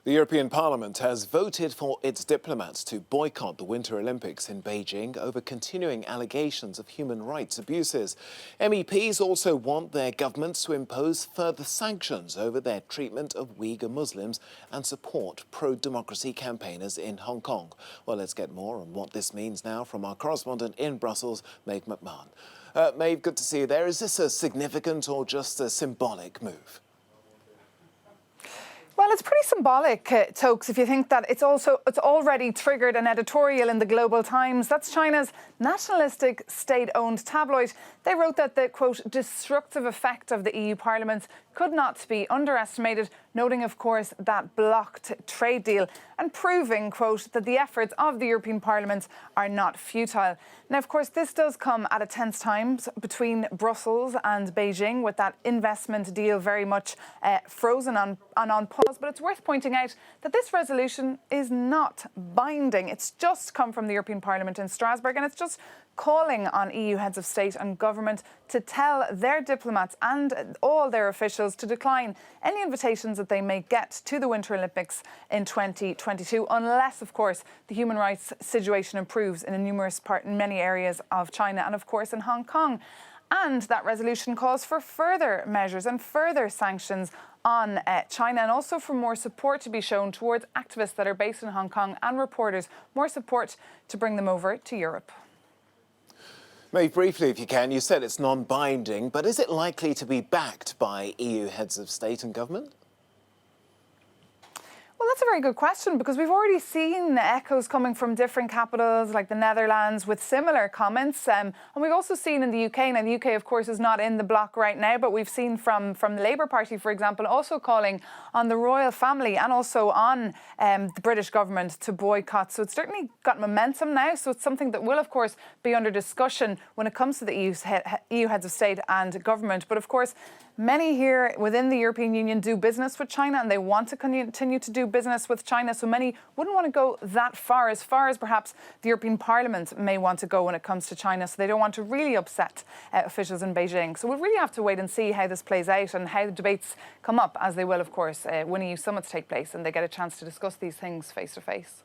The European Parliament has voted for its diplomats to boycott the Winter Olympics in Beijing over continuing allegations of human rights abuses. MEPs also want their governments to impose further sanctions over their treatment of Uyghur Muslims and support pro-democracy campaigners in Hong Kong. Well, let's get more on what this means now from our correspondent in Brussels, Maeve McMahon. Maeve, good to see you there. Is this a significant or just a symbolic move? Well, it's pretty symbolic, Tokes, if you think that it's already triggered an editorial in the Global Times. That's China's nationalistic state-owned tabloid. They wrote that the, quote, destructive effect of the EU Parliament could not be underestimated, noting, of course, that blocked trade deal and proving, quote, that the efforts of the European Parliament are not futile. Now, of course, this does come at a tense time between Brussels and Beijing, with that investment deal very much frozen on pause. But it's worth pointing out that this resolution is not binding. It's just come from the European Parliament in Strasbourg, and it's just calling on EU heads of state and government to tell their diplomats and all their officials to decline any invitations that they may get to the Winter Olympics in 2022, unless, of course, the human rights situation improves in many areas of China and, of course, in Hong Kong. And that resolution calls for further measures and further sanctions on China, and also for more support to be shown towards activists that are based in Hong Kong and reporters, more support to bring them over to Europe. Maeve, briefly, if you can, you said it's non-binding, but is it likely to be backed by EU heads of state and government? Well, that's a very good question, because we've already seen echoes coming from different capitals like the Netherlands with similar comments. And we've also seen in the UK, now the UK, of course, is not in the bloc right now, but we've seen from the Labour Party, for example, also calling on the royal family and also on the British government to boycott. So it's certainly got momentum now. So it's something that will, of course, be under discussion when it comes to the EU heads of state and government. But of course, many here within the European Union do business with China, and they want to continue to do business with China. So many wouldn't want to go that far as perhaps the European Parliament may want to go when it comes to China. So they don't want to really upset officials in Beijing. So we'll really have to wait and see how this plays out and how the debates come up, as they will, of course, when EU summits take place and they get a chance to discuss these things face to face.